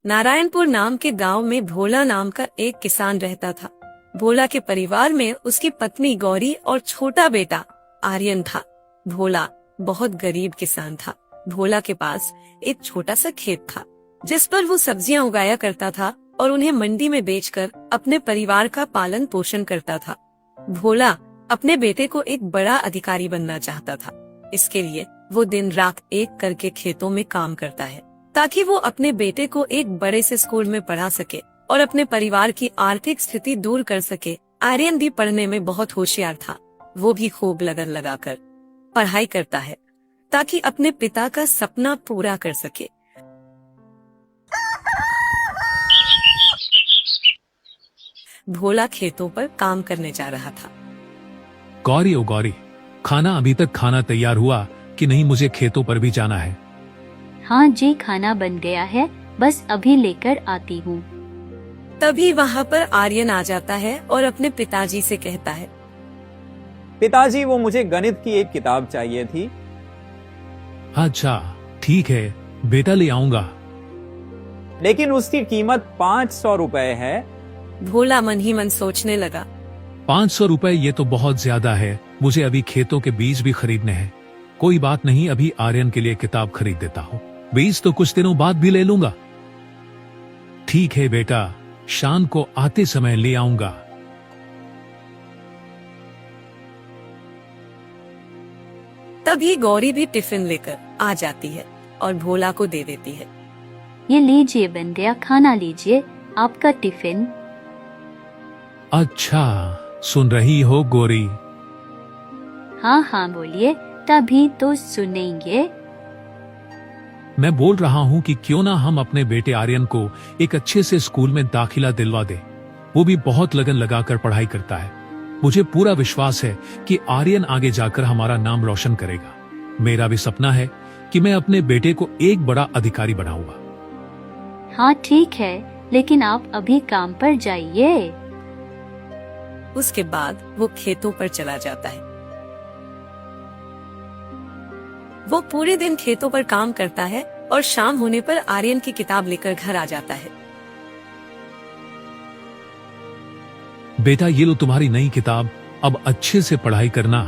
नारायणपुर नाम के गांव में भोला नाम का एक किसान रहता था। भोला के परिवार में उसकी पत्नी गौरी और छोटा बेटा आर्यन था। भोला बहुत गरीब किसान था। भोला के पास एक छोटा सा खेत था जिस पर वो सब्जियां उगाया करता था और उन्हें मंडी में बेचकर अपने परिवार का पालन पोषण करता था। भोला अपने बेटे को एक बड़ा अधिकारी बनना चाहता था। इसके लिए वो दिन रात एक करके खेतों में काम करता है ताकि वो अपने बेटे को एक बड़े से स्कूल में पढ़ा सके और अपने परिवार की आर्थिक स्थिति दूर कर सके। आर्यन भी पढ़ने में बहुत होशियार था। वो भी खूब लगन लगाकर पढ़ाई करता है ताकि अपने पिता का सपना पूरा कर सके। भोला खेतों पर काम करने जा रहा था। गौरी ओ गौरी, खाना अभी तक खाना तैयार हुआ कि नहीं? मुझे खेतों पर भी जाना है। हाँ जी, खाना बन गया है, बस अभी लेकर आती हूँ। तभी वहाँ पर आर्यन आ जाता है और अपने पिताजी से कहता है, पिताजी, वो मुझे गणित की एक किताब चाहिए थी। अच्छा ठीक है बेटा, ले आऊंगा। लेकिन उसकी कीमत 500 रुपए है। भोला मन ही मन सोचने लगा, 500 रुपए ये तो बहुत ज्यादा है। मुझे अभी खेतों के बीज भी खरीदने हैं। कोई बात नहीं, अभी आर्यन के लिए किताब खरीद देता हूँ। बीज तो कुछ दिनों बाद भी ले लूंगा। ठीक है बेटा, शाम को आते समय ले आऊंगा। तभी गौरी भी टिफिन लेकर आ जाती है और भोला को दे देती है। ये लीजिए, बन गया, खाना लीजिए, आपका टिफिन। अच्छा, सुन रही हो गौरी? हाँ हाँ बोलिए, तभी तो सुनेंगे। मैं बोल रहा हूँ कि क्यों ना हम अपने बेटे आर्यन को एक अच्छे से स्कूल में दाखिला दिलवा दे। वो भी बहुत लगन लगाकर पढ़ाई करता है। मुझे पूरा विश्वास है कि आर्यन आगे जाकर हमारा नाम रोशन करेगा। मेरा भी सपना है कि मैं अपने बेटे को एक बड़ा अधिकारी बनाऊंगा। हाँ ठीक है, लेकिन आप अभी काम पर जाइए। उसके बाद वो खेतों पर चला जाता है। वो पूरे दिन खेतों पर काम करता है और शाम होने पर आर्यन की किताब लेकर घर आ जाता है। बेटा, ये लो तुम्हारी नई किताब, अब अच्छे से पढ़ाई करना।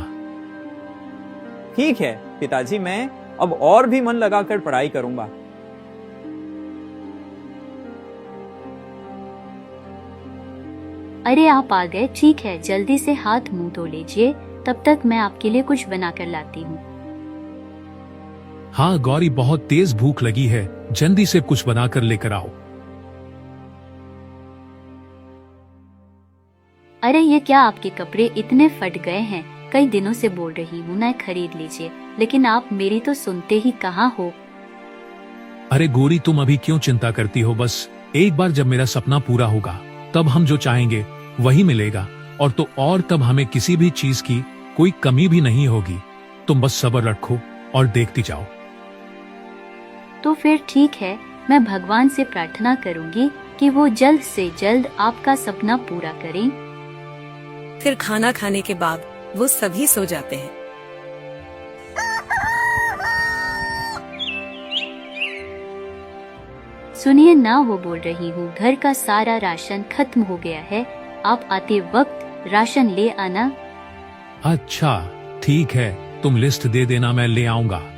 ठीक है पिताजी, मैं अब और भी मन लगाकर पढ़ाई करूंगा। अरे आप आ गए, ठीक है, जल्दी से हाथ मुंह धो लीजिए, तब तक मैं आपके लिए कुछ बना कर लाती हूँ। हाँ गौरी, बहुत तेज भूख लगी है, जल्दी से कुछ बनाकर लेकर आओ। अरे ये क्या, आपके कपड़े इतने फट गए हैं? कई दिनों से बोल रही हूँ ना खरीद लीजिए, लेकिन आप मेरी तो सुनते ही कहाँ हो। अरे गौरी, तुम अभी क्यों चिंता करती हो? बस एक बार जब मेरा सपना पूरा होगा तब हम जो चाहेंगे वही मिलेगा, और तब हमें किसी भी चीज की कोई कमी भी नहीं होगी। तुम बस सब्र रखो और देखती जाओ। तो फिर ठीक है, मैं भगवान से प्रार्थना करूंगी कि वो जल्द से जल्द आपका सपना पूरा करें। फिर खाना खाने के बाद वो सभी सो जाते हैं। सुनिए ना, वो बोल रही हूँ, घर का सारा राशन खत्म हो गया है, आप आते वक्त राशन ले आना। अच्छा ठीक है, तुम लिस्ट दे देना, मैं ले आऊंगा।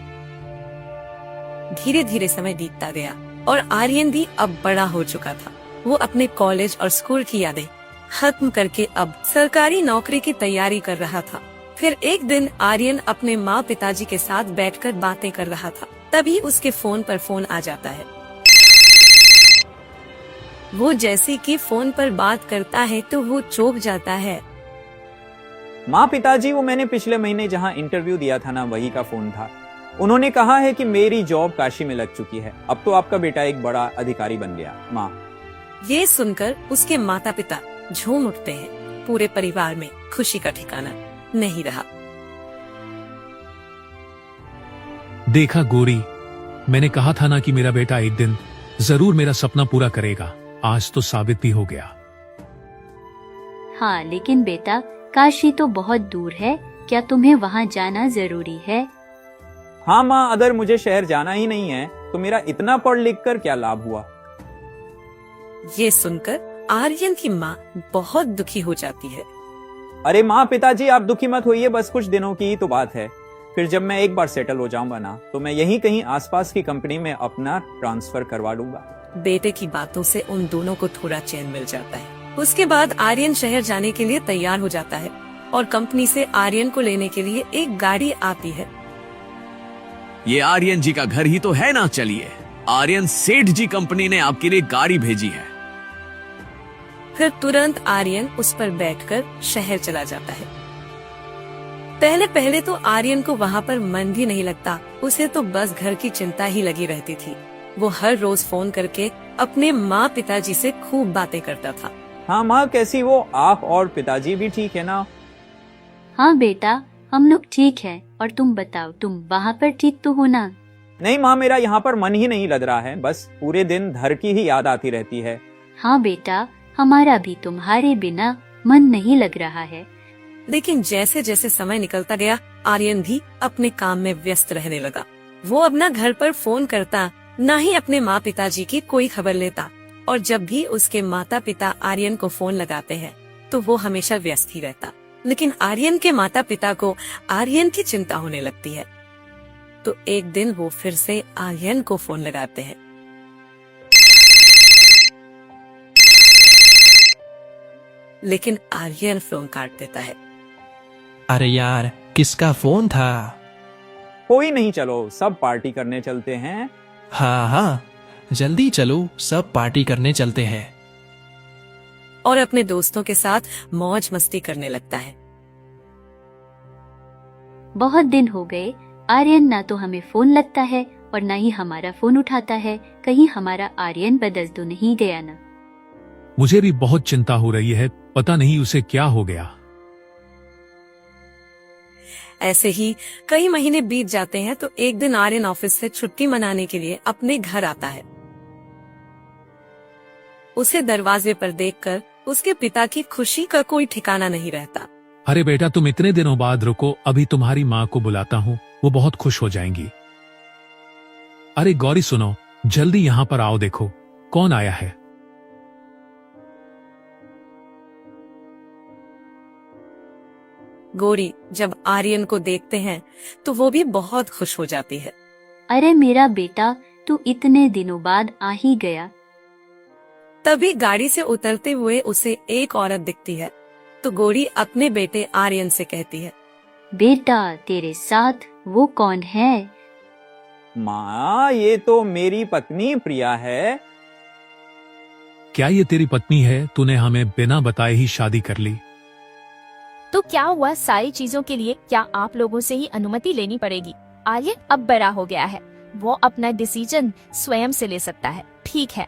धीरे धीरे समय बीतता गया और आर्यन भी अब बड़ा हो चुका था। वो अपने कॉलेज और स्कूल की यादें खत्म करके अब सरकारी नौकरी की तैयारी कर रहा था। फिर एक दिन आर्यन अपने माँ पिताजी के साथ बैठकर बातें कर रहा था। तभी उसके फोन पर फोन आ जाता है। वो जैसे कि फोन पर बात करता है तो वो चौंक जाता है। माँ पिताजी, वो मैंने पिछले महीने जहाँ इंटरव्यू दिया था ना, वही का फोन था। उन्होंने कहा है कि मेरी जॉब काशी में लग चुकी है। अब तो आपका बेटा एक बड़ा अधिकारी बन गया। माँ, ये सुनकर उसके माता पिता झूम उठते हैं। पूरे परिवार में खुशी का ठिकाना नहीं रहा। देखा गौरी, मैंने कहा था ना कि मेरा बेटा एक दिन जरूर मेरा सपना पूरा करेगा। आज तो साबित भी हो गया। हाँ लेकिन बेटा, काशी तो बहुत दूर है, क्या तुम्हें वहाँ जाना जरूरी है? हाँ माँ, अगर मुझे शहर जाना ही नहीं है तो मेरा इतना पढ़ लिख कर क्या लाभ हुआ। ये सुनकर आर्यन की माँ बहुत दुखी हो जाती है। अरे माँ पिताजी आप दुखी मत होइए, बस कुछ दिनों की ही तो बात है। फिर जब मैं एक बार सेटल हो जाऊंगा ना, तो मैं यहीं कहीं आसपास की कंपनी में अपना ट्रांसफर करवा लूंगा। बेटे की बातों से उन दोनों को थोड़ा चैन मिल जाता है। उसके बाद आर्यन शहर जाने के लिए तैयार हो जाता है और कंपनी से आर्यन को लेने के लिए एक गाड़ी आती है। ये आर्यन जी का घर ही तो है ना, चलिए आर्यन सेठ जी कंपनी ने आपके लिए गाड़ी भेजी है। फिर तुरंत आर्यन उस पर बैठकर शहर चला जाता है। पहले पहले तो आर्यन को वहाँ पर मन भी नहीं लगता, उसे तो बस घर की चिंता ही लगी रहती थी। वो हर रोज फोन करके अपने माँ पिताजी से खूब बातें करता था। हाँ माँ कैसी वो, आप और पिताजी भी ठीक है ना? हाँ बेटा, हम लोग ठीक है। और तुम बताओ, तुम वहाँ पर ठीक तो हो ना? नहीं माँ, मेरा यहाँ पर मन ही नहीं लग रहा है, बस पूरे दिन घर की ही याद आती रहती है। हाँ बेटा, हमारा भी तुम्हारे बिना मन नहीं लग रहा है। लेकिन जैसे जैसे समय निकलता गया, आर्यन भी अपने काम में व्यस्त रहने लगा। वो अपना घर पर फोन करता, न ही अपने माँ पिताजी की कोई खबर लेता, और जब भी उसके माता पिता आर्यन को फोन लगाते हैं तो वो हमेशा व्यस्त ही रहता। लेकिन आर्यन के माता पिता को आर्यन की चिंता होने लगती है, तो एक दिन वो फिर से आर्यन को फोन लगाते हैं। लेकिन आर्यन फोन काट देता है। अरे यार, किसका फोन था? कोई नहीं, चलो सब पार्टी करने चलते हैं। हाँ हाँ, जल्दी चलो, सब पार्टी करने चलते हैं। और अपने दोस्तों के साथ मौज मस्ती करने लगता है। बहुत दिन हो गए, आर्यन ना तो हमें फोन लगता है और ना ही हमारा फोन उठाता है। कहीं हमारा आर्यन बदल तो नहीं गया ना? मुझे भी बहुत चिंता हो रही है, पता नहीं उसे क्या हो गया। ऐसे ही कई महीने बीत जाते हैं, तो एक दिन आर्यन ऑफिस से छुट्टी मनाने के लिए अपने घर आता है। उसे दरवाजे पर देखकर उसके पिता की खुशी का कोई ठिकाना नहीं रहता। अरे बेटा, तुम इतने दिनों बाद रुको, अभी तुम्हारी माँ को बुलाता हूँ, वो बहुत खुश हो जाएंगी। अरे गौरी सुनो, जल्दी यहाँ पर आओ, देखो कौन आया है। गौरी जब आर्यन को देखते हैं तो वो भी बहुत खुश हो जाती है। अरे मेरा बेटा, तू इतने दिनों बाद आ ही गया। तभी गाड़ी से उतरते हुए उसे एक औरत दिखती है, तो गौरी अपने बेटे आर्यन से कहती है, बेटा, तेरे साथ वो कौन है? माँ ये तो मेरी पत्नी प्रिया है। क्या ये तेरी पत्नी है? तूने हमें बिना बताए ही शादी कर ली। तो क्या हुआ, सारी चीजों के लिए क्या आप लोगों से ही अनुमति लेनी पड़ेगी? आर्यन अब बड़ा हो गया है, वो अपना डिसीजन स्वयं से ले सकता है, ठीक है?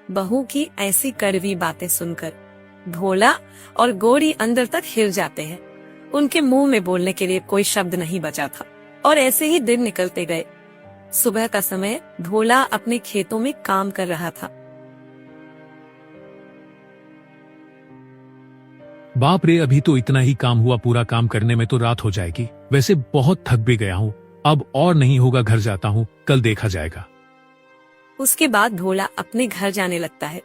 बहू की ऐसी कड़वी बातें सुनकर भोला और गौरी अंदर तक हिल जाते हैं। उनके मुंह में बोलने के लिए कोई शब्द नहीं बचा था। और ऐसे ही दिन निकलते गए। सुबह का समय भोला अपने खेतों में काम कर रहा था। बाप रे, अभी तो इतना ही काम हुआ, पूरा काम करने में तो रात हो जाएगी। वैसे बहुत थक भी गया हूँ, अब और नहीं होगा, घर जाता हूँ, कल देखा जाएगा। उसके बाद भोला अपने घर जाने लगता है।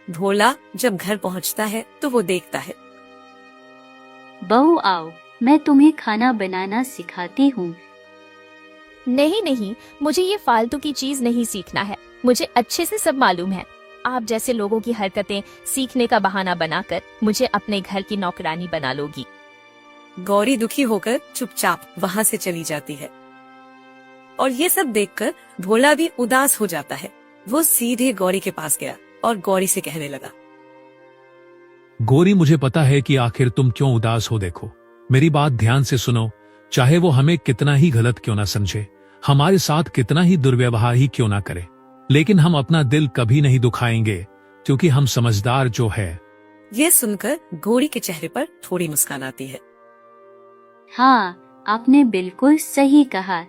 भोला जब घर पहुंचता है तो वो देखता है, बहू आओ, मैं तुम्हें खाना बनाना सिखाती हूँ। नहीं नहीं, मुझे ये फालतू की चीज नहीं सीखना है, मुझे अच्छे से सब मालूम है। आप जैसे लोगों की हरकतें सीखने का बहाना बनाकर मुझे अपने घर की नौकरानी बना लोगी। गौरी दुखी होकर चुपचाप वहाँ से चली जाती है। और ये सब देखकर भोला भी उदास हो जाता है। वो सीधे गौरी के पास गया और गौरी से कहने लगा, गौरी, मुझे पता है कि आखिर तुम क्यों उदास हो। देखो, मेरी बात ध्यान से सुनो। चाहे वो हमें कितना ही गलत क्यों ना समझे, हमारे साथ कितना ही दुर्व्यवहार ही क्यों ना करे, लेकिन हम अपना दिल कभी नहीं दुखाएंगे, क्योंकि हम समझदार जो है। ये सुनकर गौरी के चेहरे पर थोड़ी मुस्कान आती है। हाँ, आपने बिल्कुल सही कहा।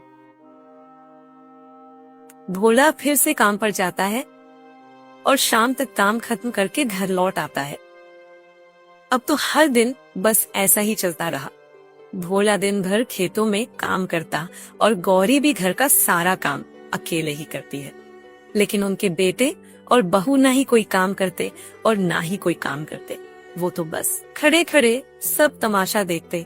भोला फिर से काम पर जाता है और शाम तक काम खत्म करके घर लौट आता है। अब तो हर दिन बस ऐसा ही चलता रहा। भोला दिन भर खेतों में काम करता और गौरी भी घर का सारा काम अकेले ही करती है। लेकिन उनके बेटे और बहू ना ही कोई काम करते और ना ही कोई काम करते, वो तो बस खड़े खड़े सब तमाशा देखते।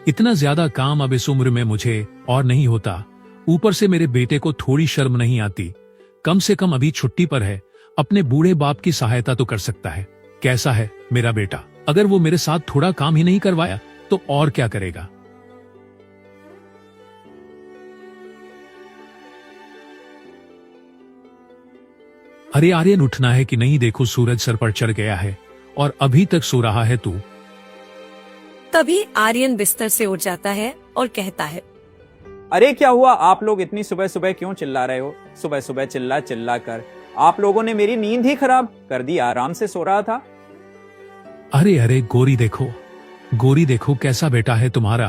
इतना ज्यादा काम अब इस उम्र में मुझे और नहीं होता। ऊपर से मेरे बेटे को थोड़ी शर्म नहीं आती। कम से कम अभी छुट्टी पर है, अपने बूढ़े बाप की सहायता तो कर सकता है। कैसा है मेरा बेटा? अगर वो मेरे साथ थोड़ा काम ही नहीं करवाया तो और क्या करेगा? अरे आर्यन, उठना है कि नहीं? देखो सूरज सर पर चढ़ गया है और अभी तक सो रहा है तू। तभी आर्यन बिस्तर से उठ जाता है और कहता है, अरे क्या हुआ? आप लोग इतनी सुबह सुबह क्यों चिल्ला रहे हो? सुबह सुबह चिल्ला चिल्ला कर आप लोगों ने मेरी नींद ही खराब कर दी। आराम से सो रहा था। अरे अरे गोरी देखो कैसा बेटा है तुम्हारा।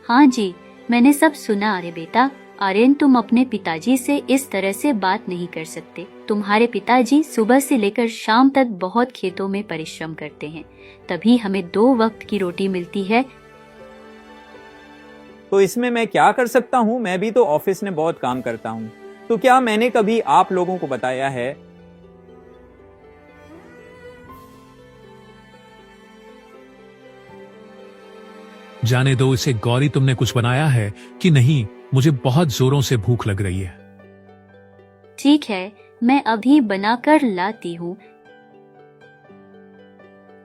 हाँ जी, मैंने सब सुना। अरे बेटा आर्यन, तुम अपने पिताजी से इस तरह से बात नहीं कर सकते। तुम्हारे पिताजी सुबह से लेकर शाम तक बहुत खेतों में परिश्रम करते हैं, तभी हमें 2 वक्त की रोटी मिलती है। तो इसमें मैं क्या कर सकता हूँ? मैं भी तो ऑफिस में बहुत काम करता हूँ। तो क्या मैंने कभी आप लोगों को बताया है? जाने दो इसे। गौरी, तुमने कुछ बनाया है कि नहीं? मुझे बहुत जोरों से भूख लग रही है। ठीक है, मैं अभी बनाकर लाती हूँ।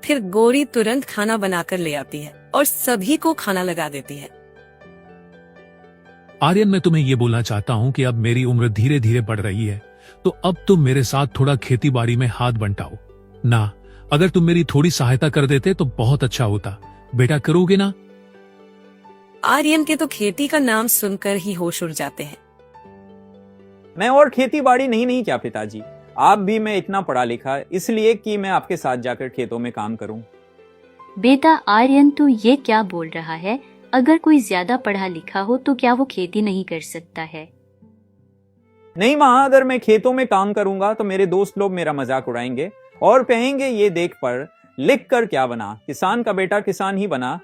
फिर गौरी तुरंत खाना बनाकर ले आती है और सभी को खाना लगा देती है। आर्यन, मैं तुम्हें ये बोलना चाहता हूँ कि अब मेरी उम्र धीरे धीरे बढ़ रही है, तो अब तुम मेरे साथ थोड़ा खेती बाड़ी में हाथ बंटाओ ना। अगर तुम मेरी थोड़ी सहायता कर देते तो बहुत अच्छा होता। बेटा, करोगे ना? आर्यन के तो खेती का नाम सुनकर ही होश उड़ जाते हैं। मैं और खेती बाड़ी नहीं क्या पिताजी? आप भी मैं इतना पढ़ा लिखा इसलिए कि मैं आपके साथ जाकर खेतों में काम करूं। बेटा आर्यन, तू ये क्या बोल रहा है? अगर कोई ज्यादा पढ़ा लिखा हो तो क्या वो खेती नहीं कर सकता है? नहीं माँ, अगर मैं खेतों में काम करूंगा तो मेरे दोस्त लोग मेरा मजाक उड़ाएंगे और कहेंगे ये देख पढ़ लिख कर क्या बना, किसान का बेटा किसान ही बना।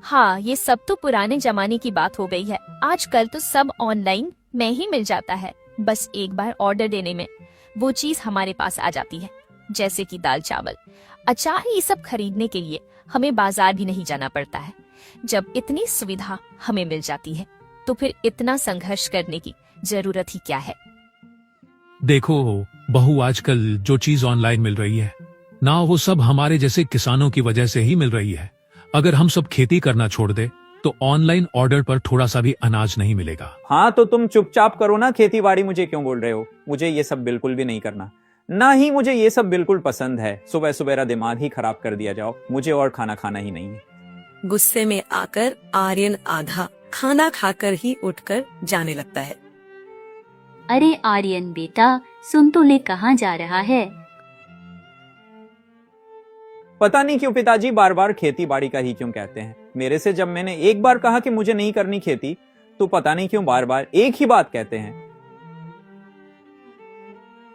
हाँ, ये सब तो पुराने जमाने की बात हो गई है। आजकल तो सब ऑनलाइन में ही मिल जाता है। बस एक बार ऑर्डर देने में वो चीज हमारे पास आ जाती है, जैसे कि दाल चावल अचार। ये सब खरीदने के लिए हमें बाजार भी नहीं जाना पड़ता है। जब इतनी सुविधा हमें मिल जाती है तो फिर इतना संघर्ष करने की जरूरत ही क्या है? देखो बहू, आजकल जो चीज ऑनलाइन मिल रही है ना, वो सब हमारे जैसे किसानों की वजह से ही मिल रही है। अगर हम सब खेती करना छोड़ दे तो ऑनलाइन ऑर्डर पर थोड़ा सा भी अनाज नहीं मिलेगा। हाँ तो तुम चुपचाप करो ना खेती बाड़ी। मुझे क्यों बोल रहे हो? मुझे ये सब बिल्कुल भी नहीं करना, ना ही मुझे ये सब बिल्कुल पसंद है। सुबह सुबह दिमाग ही खराब कर दिया जाओ। मुझे और खाना खाना ही नहीं है। गुस्से में आकर आर्यन आधा खाना खाकर ही उठकर जाने लगता है। अरे आर्यन बेटा, सुन तो ले, कहाँ जा रहा है? पता नहीं क्यों पिताजी बार बार खेती बाड़ी का ही क्यों कहते हैं। मेरे से जब मैंने एक बार कहा कि मुझे नहीं करनी खेती, तो पता नहीं क्यों बार बार एक ही बात कहते हैं।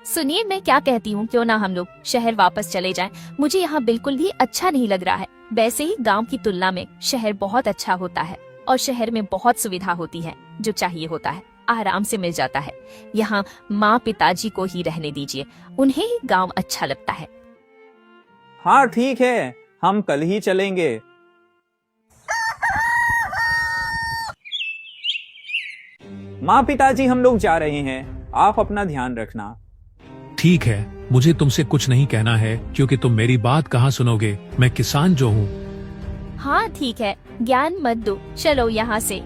सुनिए, मैं क्या कहती हूँ, क्यों ना हम लोग शहर वापस चले जाएं। मुझे यहाँ बिल्कुल भी अच्छा नहीं लग रहा है। वैसे ही गांव की तुलना में शहर बहुत अच्छा होता है और शहर में बहुत सुविधा होती है। जो चाहिए होता है आराम से मिल जाता है। यहाँ माँ पिताजी को ही रहने दीजिए, उन्हें ही गांव अच्छा लगता है। हाँ ठीक है, हम कल ही चलेंगे। माँ पिताजी, हम लोग जा रहे हैं, आप अपना ध्यान रखना। ठीक है, मुझे तुमसे कुछ नहीं कहना है क्योंकि तुम मेरी बात कहाँ सुनोगे। मैं किसान जो हूँ। हाँ ठीक है, ज्ञान मत दो, चलो यहाँ से।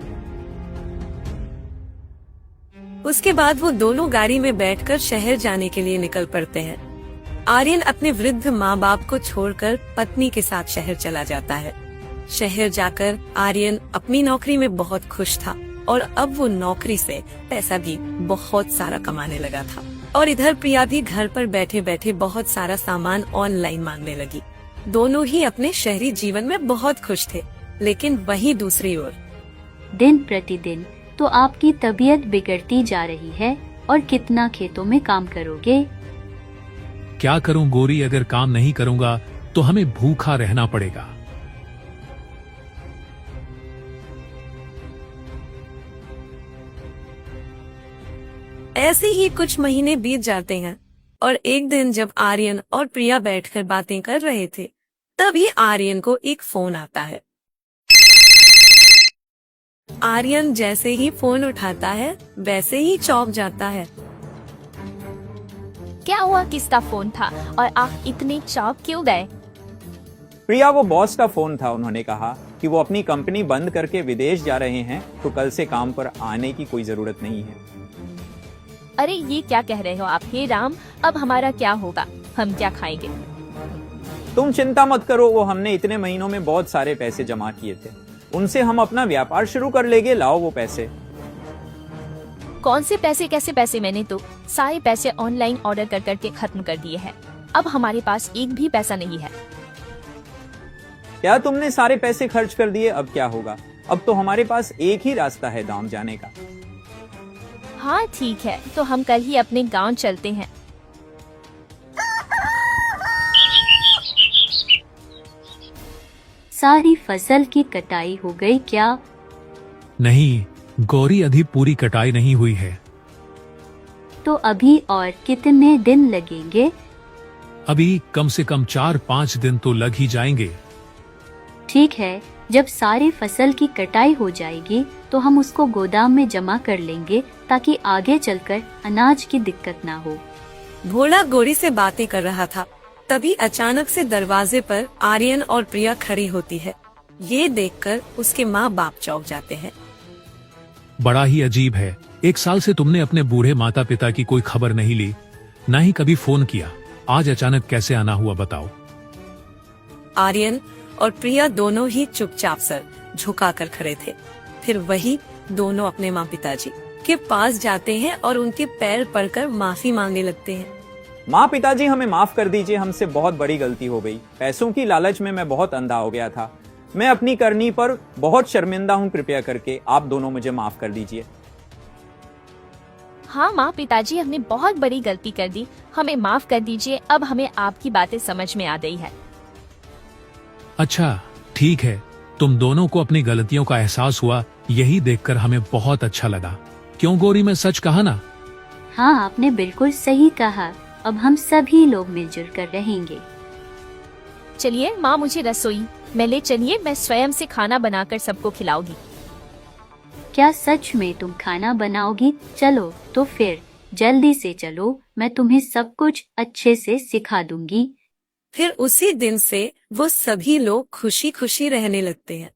उसके बाद वो दोनों गाड़ी में बैठकर शहर जाने के लिए निकल पड़ते हैं। आर्यन अपने वृद्ध माँ बाप को छोड़कर पत्नी के साथ शहर चला जाता है। शहर जाकर आर्यन अपनी नौकरी में बहुत खुश था और अब वो नौकरी से पैसा भी बहुत सारा कमाने लगा था। और इधर प्रिया भी घर पर बैठे बैठे बहुत सारा सामान ऑनलाइन मांगने लगी। दोनों ही अपने शहरी जीवन में बहुत खुश थे, लेकिन वहीं दूसरी ओर दिन प्रतिदिन तो आपकी तबीयत बिगड़ती जा रही है। और कितना खेतों में काम करोगे? क्या करूं गौरी, अगर काम नहीं करूंगा तो हमें भूखा रहना पड़ेगा। ऐसे ही कुछ महीने बीत जाते हैं और एक दिन जब आर्यन और प्रिया बैठकर बातें कर रहे थे, तभी आर्यन को एक फोन आता है। आर्यन जैसे ही फोन उठाता है वैसे ही चौंक जाता है। क्या हुआ, किसका फोन था और आप इतने चौंक क्यों गए? प्रिया, वो बॉस का फोन था। उन्होंने कहा कि वो अपनी कंपनी बंद करके विदेश जा रहे हैं, तो कल से काम पर आने की कोई जरूरत नहीं है। अरे ये क्या कह रहे हो आप? हे राम, अब हमारा क्या होगा? हम क्या खाएंगे? तुम चिंता मत करो, वो हमने इतने महीनों में बहुत सारे पैसे जमा किए थे, उनसे हम अपना व्यापार शुरू कर लेंगे। लाओ वो पैसे। कौन से पैसे? कैसे पैसे? मैंने तो सारे पैसे ऑनलाइन ऑर्डर कर करके खत्म कर दिए हैं। अब हमारे पास एक भी पैसा नहीं है। क्या तुमने सारे पैसे खर्च कर दिए? अब क्या होगा? अब तो हमारे पास एक ही रास्ता है गांव जाने का। हाँ ठीक है, तो हम कल ही अपने गांव चलते हैं। सारी फसल की कटाई हो गई क्या? नहीं गौरी, अभी पूरी कटाई नहीं हुई है। तो अभी और कितने दिन लगेंगे? अभी कम से कम 4-5 दिन तो लग ही जाएंगे। ठीक है, जब सारी फसल की कटाई हो जाएगी तो हम उसको गोदाम में जमा कर लेंगे ताकि आगे चलकर अनाज की दिक्कत ना हो। भोला गौरी से बातें कर रहा था, तभी अचानक से दरवाजे पर आर्यन और प्रिया खड़ी होती है। ये देखकर उसके माँ बाप चौंक जाते हैं। बड़ा ही अजीब है, 1 साल से तुमने अपने बूढ़े माता पिता की कोई खबर नहीं ली, ना ही कभी फोन किया। आज अचानक कैसे आना हुआ बताओ? आर्यन और प्रिया दोनों ही चुपचाप सर झुकाकर खड़े थे। फिर वही दोनों अपने माँ पिताजी के पास जाते हैं और उनके पैर पड़कर माफी मांगने लगते हैं। माँ पिताजी, हमें माफ कर दीजिए, हमसे बहुत बड़ी गलती हो गई। पैसों की लालच में मैं बहुत अंधा हो गया था। मैं अपनी करनी पर बहुत शर्मिंदा हूँ। कृपया करके आप दोनों मुझे माफ कर दीजिए। हाँ माँ पिताजी, हमने बहुत बड़ी गलती कर दी, हमें माफ कर दीजिए। अब हमें आपकी बातें समझ में आ गई है। अच्छा ठीक है, तुम दोनों को अपनी गलतियों का एहसास हुआ, यही देखकर हमें बहुत अच्छा लगा। क्यों गौरी, मैं सच कहा ना? हाँ आपने बिल्कुल सही कहा। अब हम सभी लोग मिलजुल कर रहेंगे। चलिए माँ, मुझे रसोई में ले चलिए, मैं स्वयं से खाना बनाकर सबको खिलाऊंगी। क्या सच में तुम खाना बनाओगी? चलो तो फिर जल्दी से चलो, मैं तुम्हें सब कुछ अच्छे से सिखा दूंगी। फिर उसी दिन से वो सभी लोग खुशी खुशी रहने लगते हैं।